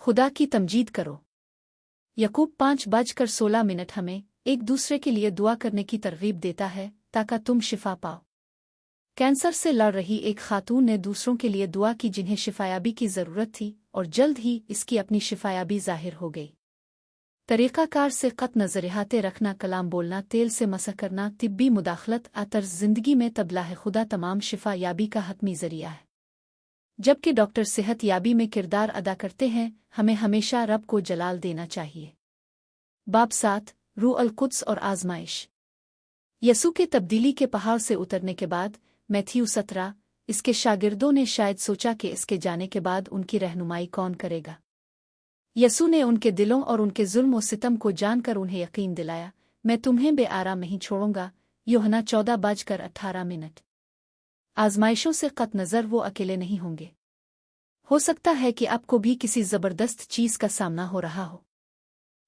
खुदा की तमजीद करो। यकूब 5:16 हमें एक दूसरे के लिए दुआ करने की तरगीब देता है ताकि तुम शिफा पाओ। कैंसर से लड़ रही एक खातून ने दूसरों के लिए दुआ की जिन्हें शिफायाबी की ज़रूरत थी, और जल्द ही इसकी अपनी शिफायाबी ज़ाहिर हो गई। तरीक़ाकार से क़त नज़रियाते रखना, कलाम बोलना, तेल से मसह करना, तिब्बी मुदाखलत तर्ज़ ज़िंदगी में तबला है खुदा तमाम शिफा याबी का हतमी ज़रिया है। जबकि डॉक्टर सेहत याबी में किरदार अदा करते हैं, हमें हमेशा रब को जलाल देना चाहिए। बाब 7 रूह अल कुद्स और आज़माइश। यसू के तब्दीली के पहाड़ से उतरने के बाद मैथ्यू 17 इसके शागिर्दों ने शायद सोचा कि इसके जाने के बाद उनकी रहनुमाई कौन करेगा। यसू ने उनके दिलों और उनके जुल्म व सितम को जानकर उन्हें यकीन दिलाया, मैं तुम्हें बेआराम नहीं छोड़ूंगा। यूहन्ना 14:18। आजमाइशों से कत नज़र वो अकेले नहीं होंगे। हो सकता है कि आपको भी किसी ज़बरदस्त चीज़ का सामना हो रहा हो,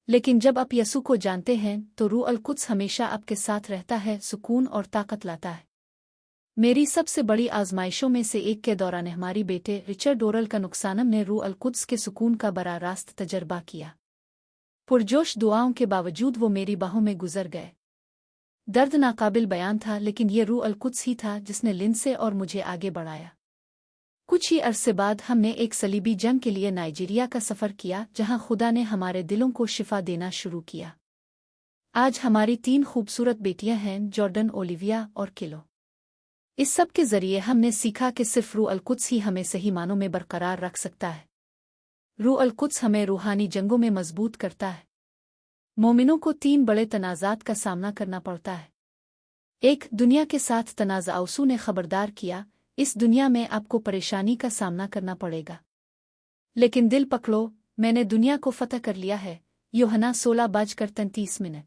लेकिन जब आप यसू को जानते हैं तो रूह अल कुद्स हमेशा आपके साथ रहता है, सुकून और ताकत लाता है। मेरी सबसे बड़ी आजमाइशों में से एक के दौरान हमारी बेटे रिचर्ड ओरल का नुकसानम ने रूह अल कुद्स के सुकून का बड़ा रास्त तजर्बा किया। पुरजोश दुआओं के बावजूद वो मेरी बाहों में गुजर गए। दर्द नाकाबिल बयान था, लेकिन ये रूह अल कुद्स ही था जिसने लिंसे और मुझे आगे बढ़ाया। कुछ ही अरसे बाद हमने एक सलीबी जंग के लिए नाइजीरिया का सफ़र किया, जहां खुदा ने हमारे दिलों को शिफा देना शुरू किया। आज हमारी 3 खूबसूरत बेटियां हैं, जॉर्डन, ओलिविया और किलो। इस सब के जरिए हमने सीखा कि सिर्फ रूह अल कुद्स ही हमें सही मानों में बरकरार रख सकता है। रूह अल कुद्स हमें रूहानी जंगों में मजबूत करता है। मोमिनों को 3 बड़े तनाज़ात का सामना करना पड़ता है। 1 दुनिया के साथ तनाज़ा। यसू ने खबरदार किया, इस दुनिया में आपको परेशानी का सामना करना पड़ेगा, लेकिन दिल पकड़ो, मैंने दुनिया को फतह कर लिया है। यूहन्ना 16:33।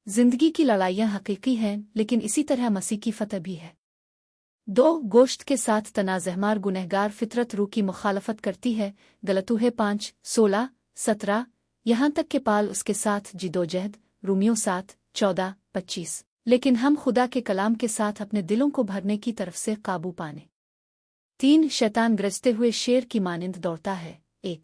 जिंदगी की लड़ाइयाँ हकीकी हैं, लेकिन इसी तरह मसीह की फतह भी है। 2 गोश्त के साथ तनाज़हमार गुनहगार फितरत रूह की मुखालफत करती है। गलतूहे 5:16-17। यहाँ तक के पाल उसके साथ जिदोजहद। रूमियों 7:14-25। लेकिन हम खुदा के कलाम के साथ अपने दिलों को भरने की तरफ से काबू पाने। 3 शैतान गरजते हुए शेर की मानिंद दौड़ता है। 1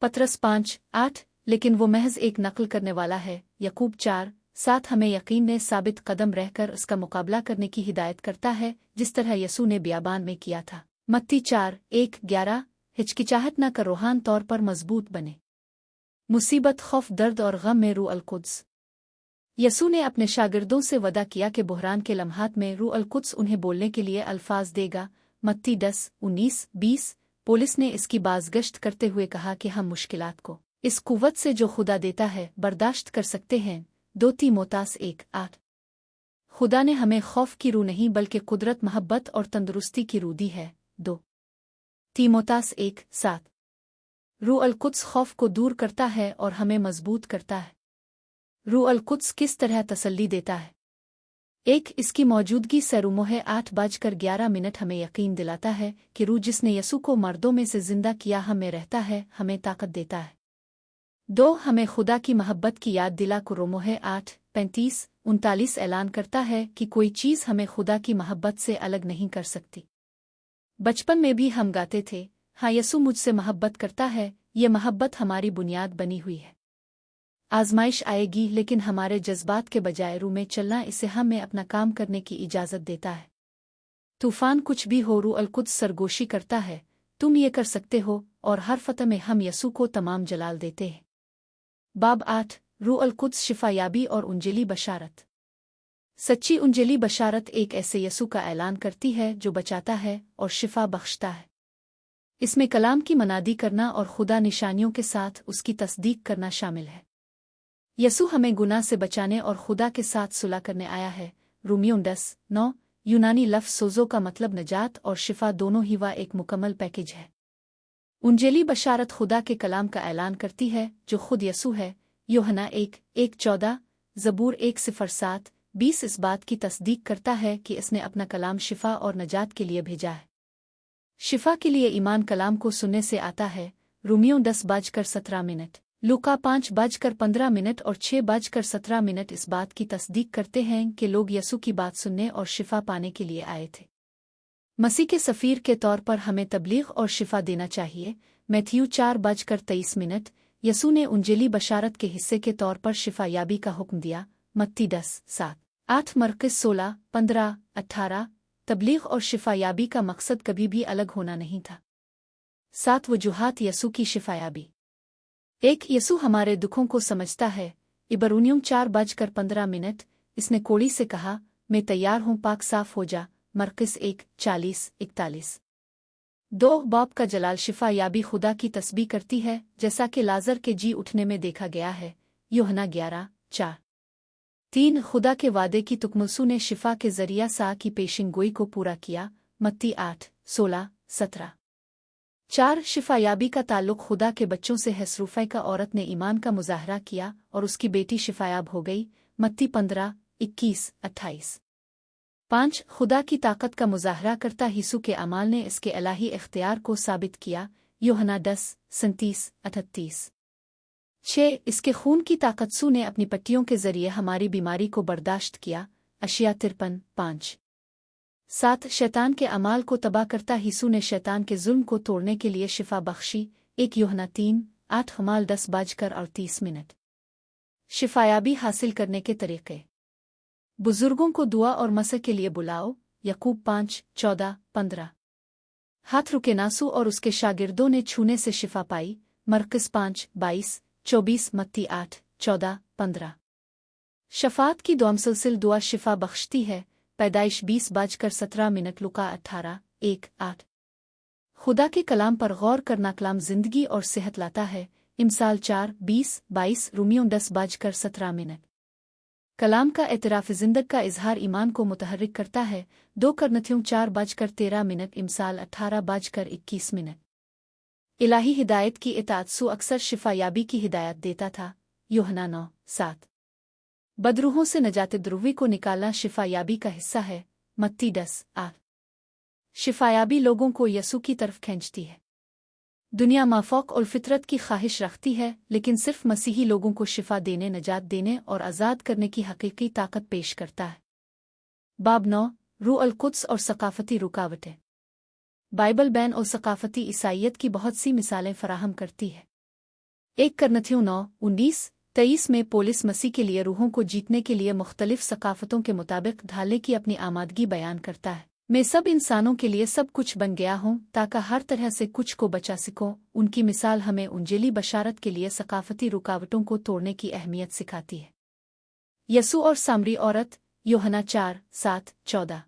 पतरस 5:8। लेकिन वो महज एक नकल करने वाला है। यकूब 4:7 हमें यकीन ने साबित कदम रहकर उसका मुकाबला करने की हिदायत करता है, जिस तरह यसू ने बियाबान में किया था। मत्ती 4:1-11। हिचकिचाहट न कर, रूहान तौर पर मजबूत बने। मुसीबत, खौफ, दर्द और गम में रूह अल कुद्स। यसू ने अपने शागिर्दों से वदा किया कि बुहरान के लम्हात में रूह अल कुद्स उन्हें बोलने के लिए अल्फाज देगा। मत्ती 10:19-20। पुलिस ने इसकी बाज़गश्त करते हुए कहा कि हम मुश्किलात को इस कुव्वत से जो खुदा देता है बर्दाश्त कर सकते हैं। 2 तीमोथेस 1:8। खुदा ने हमें खौफ की रूह नहीं बल्कि कुदरत, मोहब्बत और तंदुरुस्ती की रूह दी है। 2 तीमोथेस 1:7। रूह अल कुद्स खौफ को दूर करता है और हमें मजबूत करता है। रूह अल कुद्स किस तरह तसल्ली देता है? 1 इसकी मौजूदगी से रूमोहे 8:11 हमें यकीन दिलाता है कि रूह जिसने यसू को मर्दों में से जिंदा किया हमें रहता है, हमें ताकत देता है। 2 हमें खुदा की मोहब्बत की याद दिला को रोमोहे 8:35-39 ऐलान करता है कि कोई चीज़ हमें खुदा की मोहब्बत से अलग नहीं कर सकती। बचपन में भी हम गाते थे, हाँ यसू मुझसे मोहब्बत करता है, ये मोहब्बत हमारी बुनियाद बनी हुई है। आजमाइश आएगी, लेकिन हमारे जज्बात के बजाय रूह में चलना इसे हमें अपना काम करने की इजाज़त देता है। तूफान कुछ भी हो, रूह अल कुद्स सरगोशी करता है, तुम ये कर सकते हो, और हर फतह में हम यसू को तमाम जलाल देते हैं। बाब 8 रूह अल कुद्स शिफायाबी और उंजिली बशारत। सच्ची उंजिली बशारत एक ऐसे यसू का ऐलान करती है जो बचाता है और शिफा बख्शता है। इसमें कलाम की मनादी करना और खुदा निशानियों के साथ उसकी तस्दीक करना शामिल है। यसू हमें गुनाह से बचाने और खुदा के साथ सुलह करने आया है। रूमियों 10:9। यूनानी लफ्ज़ सोज़ो का मतलब नजात और शिफा दोनों ही वा एक मुकम्मल पैकेज है। उंजेली बशारत खुदा के कलाम का ऐलान करती है जो खुद यसू है। यूहन्ना 1:14। ज़बूर 1:07-20 इस बात की तस्दीक करता है कि इसने अपना कलाम शिफा और नजात के लिए भेजा है। शिफा के लिए ईमान कलाम को सुनने से आता है। रूमियों 10:17। लूका 5:15 और 6:17 इस बात की तस्दीक करते हैं कि लोग यसू की बात सुनने और शिफा पाने के लिए आए थे। मसीह के सफ़ीर के तौर पर हमें तबलीग और शिफा देना चाहिए। मैथ्यू 4:23। यसू ने उंजेली बशारत के हिस्से के तौर पर शिफा याबी का हुक्म दिया। मत्ती 10:7-8। मरकज़ 16:15-18। तबलीग और शिफा याबी का मकसद कभी भी अलग होना नहीं था। 7 वजूहात यसू की शिफा याबी। 1. यसू हमारे दुखों को समझता है। इब्रानियों 4:15। इसने कोढ़ी से कहा, मैं तैयार हूँ, पाक साफ हो जा। मरकज़ 1:40-41। 2. बाप का जलाल शिफा याबी खुदा की तस्बीह करती है, जैसा कि लाजर के जी उठने में देखा गया है। यूहन्ना 11:4। 3. खुदा के वादे की तुकमुसू ने शिफा के जरिया सा की पेशिंगोई को पूरा किया। मत्ती 8:16-17। 4. शिफा याबी का ताल्लुक खुदा के बच्चों से है। सरूफै का औरत ने ईमान का मुजाहरा किया और उसकी बेटी शिफायाब हो गई। मत्ती 15:21-28। 5. खुदा की ताकत का मुजाहरा करता यीशु के अमाल ने इसके इलाही इख्तियार को साबित किया। यूहन्ना 10:37-38। 6. इसके खून की ताकतसू ने अपनी पट्टियों के जरिए हमारी बीमारी को बर्दाश्त किया। अशिया 53:5। 7. शैतान के अमाल को तबाह करता यीशु ने शैतान के जुल्म को तोड़ने के लिए शिफा बख्शी। 1 यूहन्ना 3:8। हमाल 10:38। शिफायाबी हासिल करने के तरीके। बुजुर्गों को दुआ और मसह के लिए बुलाओ। यकूब 5:14-15। हाथ रुके नासू और उसके शागिर्दों ने छूने से शिफा पाई। मरकज़ 5:22-24। मत्ती 8:14-15। शफात की दुआ मुसलसिल दुआ शिफा बख्शती है। पैदाइश 20:17। लुका 18:1-8। खुदा के कलाम पर गौर करना कलाम जिंदगी और सेहत लाता है। इमसाल 4:20-22। रूमियों 10:17। कलाम का एतराफ़ ज़िंदग का इजहार ईमान को मुतहर्रिक करता है। 2 करनथियों 4:13। इमसाल 18:21। इलाही हिदायत की इताअत अक्सर शिफा याबी की हिदायत देता था। यूहन्ना 9:7। बदरूहों से नजात द्रुवी को निकालना शिफा याबी का हिस्सा है। मत्ती 10:8। शिफायाबी लोगों को यसू की तरफ खींचती है। दुनिया माफौक और फितरत की ख्वाहिश रखती है, लेकिन सिर्फ मसीही लोगों को शिफा देने, नजात देने और आज़ाद करने की हकीकी ताकत पेश करता है। बाब 9। रूह अल कुद्स और सकाफती रुकावटें। बाइबल बैन और सकाफती ईसाइयत की बहुत सी मिसालें फराहम करती है। 1 करनथियों 9:19-23 में पौलुस मसीह के लिए रूहों को जीतने के लिए मुख्तलिफ सकाफतों के मुताबिक ढालने की अपनी आमादगी बयान करता है। मैं सब इंसानों के लिए सब कुछ बन गया हूँ ताकि हर तरह से कुछ को बचा सकूं। उनकी मिसाल हमें उंजेली बशारत के लिए सकाफती रुकावटों को तोड़ने की अहमियत सिखाती है। यसू और सामरी औरत। यूहन्ना 4:7-14।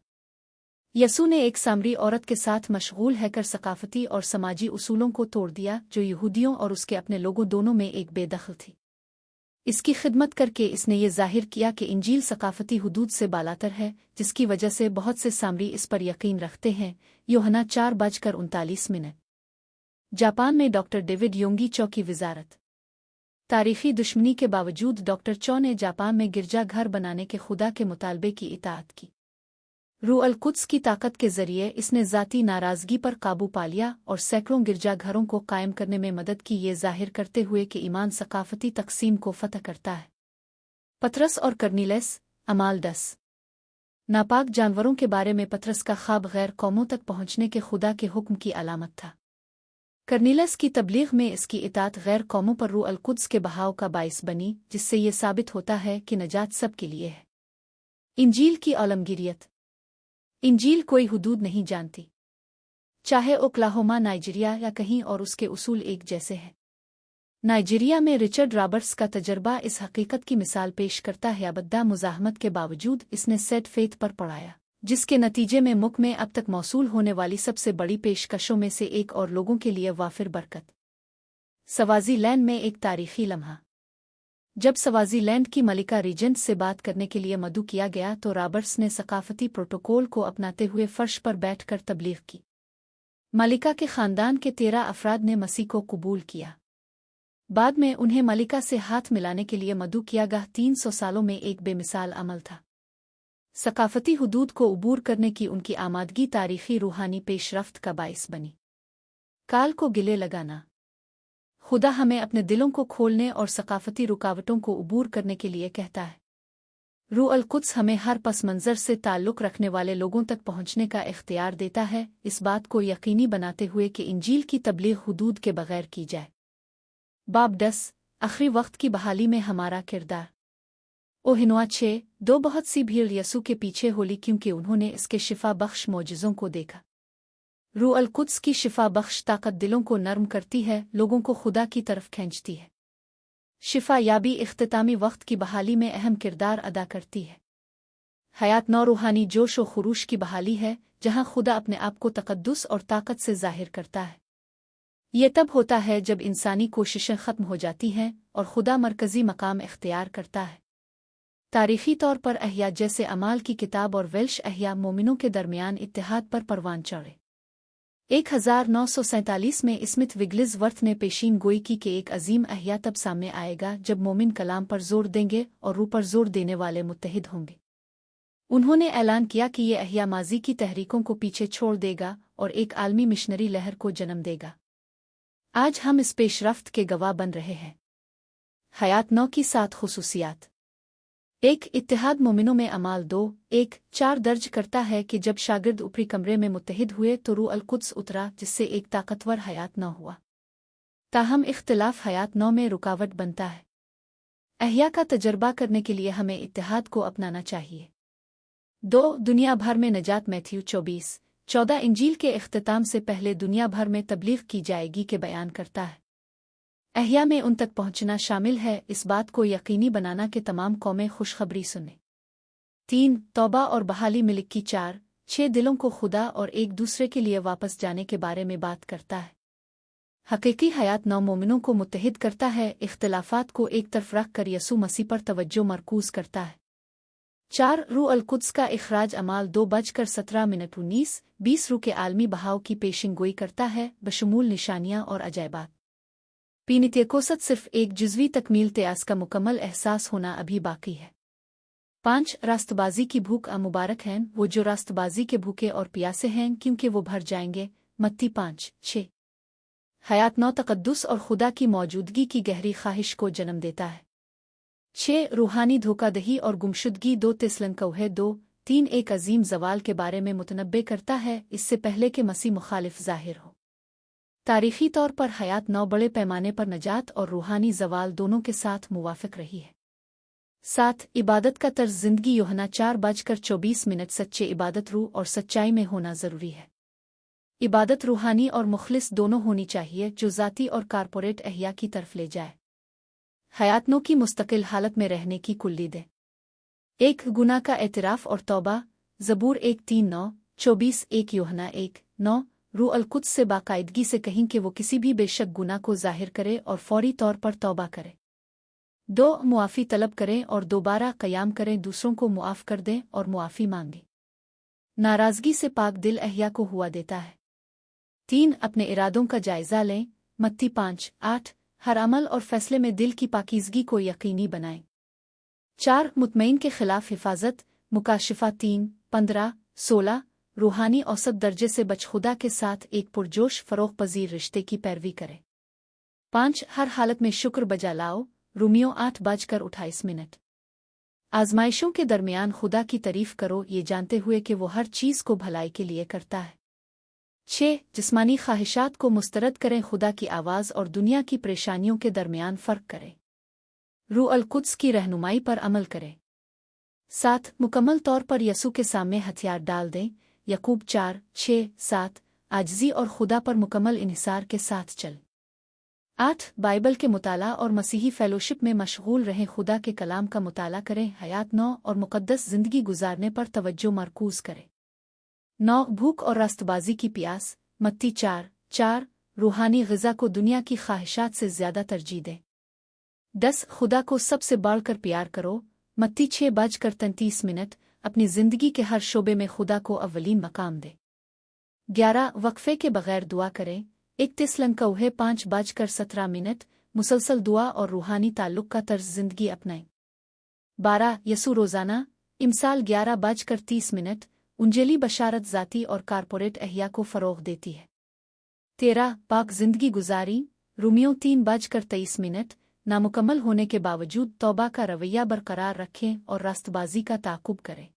यसू ने एक सामरी औरत के साथ मशगूल हैकर सकाफती और समाजी उसूलों को तोड़ दिया, जो यहूदियों और उसके अपने लोगों दोनों में एक बेदखल थी। इसकी खिदमत करके इसने ये जाहिर किया कि इंजील सकाफती हुदूद से बालातर है, जिसकी वजह से बहुत से सामरी इस पर यकीन रखते हैं। यूहन्ना 4:39। जापान में डॉक्टर डेविड योंगी चौ की विजारत। तारीखी दुश्मनी के बावजूद डॉक्टर चौ ने जापान में गिरजा घर बनाने के खुदा के मुतालबे की इताअत की। रूह अल कुद्स की ताकत के जरिए इसने ज़ाती नाराज़गी पर काबू पा लिया और सैकड़ों गिरजाघरों को कायम करने में मदद की, ये जाहिर करते हुए कि ईमान सकाफती तकसीम को फतह करता है। पतरस और कर्नीलेस। अमाल 10। नापाक जानवरों के बारे में पतरस का ख्वाब गैर कौमों तक पहुंचने के खुदा के हुक्म की अलामत था। कर्नीलेस की तबलीग में इसकी इताअत गैर कौमों पर रूह अल कुद्स के बहाव का बाइस बनी, जिससे ये साबित होता है कि नजात सब के लिए है। इंजील की आलमगीरियत। इंजील कोई हुदूद नहीं जानती, चाहे ओक्लाहोमा, नाइजीरिया या कहीं और, उसके उसूल एक जैसे हैं। नाइजीरिया में रिचर्ड रॉबर्ट्स का तजर्बा इस हकीकत की मिसाल पेश करता है। अबद्दा मुज़ाहमत के बावजूद इसने सेट फेथ पर पढ़ाया, जिसके नतीजे में मुल्क में अब तक मौसूल होने वाली सबसे बड़ी पेशकशों में से एक और लोगों के लिए वाफिर बरकत। सवाज़ीलैंड में एक तारीखी लम्हा। जब सवाज़ीलैंड की मलिका रीजेंट से बात करने के लिए मदऊ किया गया तो रॉबर्ट्स ने सकाफती प्रोटोकॉल को अपनाते हुए फर्श पर बैठकर तबलीग की। मलिका के ख़ानदान के 13 अफराद ने मसीह को कबूल किया। बाद में उन्हें मलिका से हाथ मिलाने के लिए मदऊ किया गया। 300 सालों में एक बेमिसाल अमल था। सकाफती हुदूद को उबूर करने की उनकी आमादगी तारीखी रूहानी पेशरफ्त का बाइस बनी। काल को गिले लगाना। खुदा हमें अपने दिलों को खोलने और सकाफती रुकावटों को उबूर करने के लिए कहता है। रूह अल कुद्स हमें हर पस मंज़र से ताल्लुक़ रखने वाले लोगों तक पहुँचने का इख्तियार देता है, इस बात को यकीनी बनाते हुए कि इंजील की तबलीग हुदूद के बगैर की जाए। बाब 10 आखिरी वक्त की बहाली में हमारा किरदार। ओहिनवा 6 दो बहुत सी भीड़ यसू के पीछे होली क्योंकि उन्होंने इसके शिफा बख्श मौजिज़ों को देखा। रूह अल कुद्स की शिफा बख्श ताकत दिलों को नर्म करती है, लोगों को खुदा की तरफ खींचती है। शिफा याबी इख्तितामी वक्त की बहाली में अहम किरदार अदा करती है। हयात नौ रूहानी जोश व खुरूश की बहाली है, जहाँ खुदा अपने आप को तकद्दुस और ताकत से ज़ाहिर करता है। ये तब होता है जब इंसानी कोशिशें ख़त्म हो जाती हैं और खुदा मरकज़ी मकाम इख्तियार करता है। तारीख़ी तौर पर अहया जैसे अमाल की किताब और वेल्श अहया मोमिनों के दरमियान इत्तिहाद पर परवान चढ़े। 1947 में स्मिथ विग्लिज़वर्थ ने पेशीन गोई की कि एक अजीम अहया तब सामने आएगा जब मोमिन कलाम पर जोर देंगे और रूह पर जोर देने वाले मुत्तहिद होंगे। उन्होंने ऐलान किया कि ये अहया माजी की तहरीकों को पीछे छोड़ देगा और एक आलमी मिशनरी लहर को जन्म देगा। आज हम इस पेशरफ्त के गवाह बन रहे हैं। हयात 9 की 7 खुसूसियात। 1 इत्तिहाद मोमिनों में अमाल 2 1-4 दर्ज करता है कि जब शागिर्द ऊपरी कमरे में मुत्तहिद हुए तो रूह अल कुद्स उतरा, जिससे एक ताकतवर हयात 9 हुआ। ताहम इख्तिलाफ हयात 9 में रुकावट बनता है। अहया का तजर्बा करने के लिए हमें इत्तिहाद को अपनाना चाहिए। 2 दुनिया भर में नजात मैथ्यू 24-14 इंजील के इख्तिताम से पहले दुनिया भर में तबलीग की जाएगी के बयान करता है। अहया में उन तक पहुंचना शामिल है, इस बात को यकीनी बनाना कि तमाम कौमें खुशखबरी सुने। 3 तौबा और बहाली मिल्क की 4-6 दिलों को खुदा और एक दूसरे के लिए वापस जाने के बारे में बात करता है। हकीकी हयात 9 मोमिनों को मुत्तहिद करता है, इख्तिलाफात को एक तरफ रख कर यसू मसीह पर तवज्जो मरकूज करता है। 4 रूह अल कुद्स का इखराज अमाल 2:17-19-20 रूह के आलमी बहाव की पेशिन गोई करता है, बशमूल निशानियां और अजायबात। पीनित्यकोसत सिर्फ एक जुज़वी तकमील त्यास का मुकम्मल एहसास होना अभी बाकी है। 5 रास्तबाजी की भूख मुबारक हैं वो जो रास्तबाजी के भूखे और प्यासे हैं, क्योंकि वो भर जाएंगे। मत्ती 5:6। हयात 9 तकद्दुस और खुदा की मौजूदगी की गहरी ख्वाहिश को जन्म देता है। 6 रूहानी धोखादही और गुमशुदगी 2 तिस्सलुनीके 2:3 एक अजीम जवाल के बारे में मुतनब्बे करता है, इससे पहले कि मसीह मुखालिफ ज़ाहिर हो। तारीख़ी तौर पर हयात 9 बड़े पैमाने पर नजात और रूहानी जवाल दोनों के साथ मुवाफ़िक रही है। 7 इबादत का तर्ज ज़िंदगी यूहन्ना 4:24 सच्चे इबादत रूह और सच्चाई में होना ज़रूरी है। इबादत रूहानी और मुखलिस दोनों होनी चाहिए, जो ज़ाती और कारपोरेट अहया की तरफ ले जाए। हयात 9 की मुस्तकिल हालत में रहने की कुल्ली दे। 1 गुनाह का एतराफ़ और तौबा ज़बूर 1:3-9-24 1 यूहन्ना 1:9 रूह अल कुद्स से बाकायदगी से कहीं कि वो किसी भी बेशक गुनाह को ज़ाहिर करे और फौरी तौर पर तौबा करे। 2 मुआफ़ी तलब करें और दोबारा क़याम करें, दूसरों को मुआफ़ कर दें और मुआफ़ी मांगें। नाराज़गी से पाक दिल अहया को हुआ देता है। 3 अपने इरादों का जायज़ा लें। मत्ती 5:8 हर अमल और फैसले में दिल की पाकीज़गी को यकीनी बनाएं। 4 मुतमईन के खिलाफ हिफाजत मुकाशिफा 3:15-16 रूहानी औसत दर्जे से बचखुदा के साथ एक पुरजोश फ़रोग़ पज़ीर रिश्ते की पैरवी करें। 5 हर हालत में शुक्र बजा लाओ। रोमियो 8:28 आज़माइशों के दरमियान खुदा की तारीफ़ करो, ये जानते हुए कि वो हर चीज़ को भलाई के लिए करता है। 6 जिस्मानी ख्वाहिशात को मुस्तरद करें, खुदा की आवाज़ और दुनिया की परेशानियों के दरमियान फ़र्क करें। रूह अल कुद्स की रहनुमाई पर अमल करें। 7 मुकम्मल तौर पर यसू के सामने हथियार डाल दें। यकूब 4:6-7 आजिज़ी और खुदा पर मुकम्मल इन्हिसार के साथ चल। 8 बाइबल के मुताला और मसीही फ़ेलोशिप में मशगूल रहें, खुदा के कलाम का मुताला करें। हयात 9 और मुक़द्दस ज़िंदगी गुजारने पर तवज्जो मरकूज़ करें। 9 भूख और रास्तबाजी की प्यास मत्ती 4:4 रूहानी ग़िज़ा को दुनिया की ख्वाहिशात से ज़्यादा तरजीह दें। 10 खुदा को सबसे बढ़कर प्यार करो। मत्ती 6:33 अपनी ज़िंदगी के हर शोबे में खुदा को अव्वलीन मकाम दे। 11 वक्फे के बगैर दुआ करें। 1 तिस्सलुनीके 5:17 मुसलसल दुआ और रूहानी ताल्लुक़ का तर्ज ज़िंदगी अपनाएं। 12 यसू रोज़ाना इमसाल 11:30 उंजेली बशारत ज़ाती और कारपोरेट अहया को फ़रोग़ देती है। 13 पाक ज़िंदगी गुजारी रोमियो 3:23 नामुकम्मल होने के बावजूद तौबा का रवैया बरकरार रखें और रास्तबाजी का ताक़ुब करें।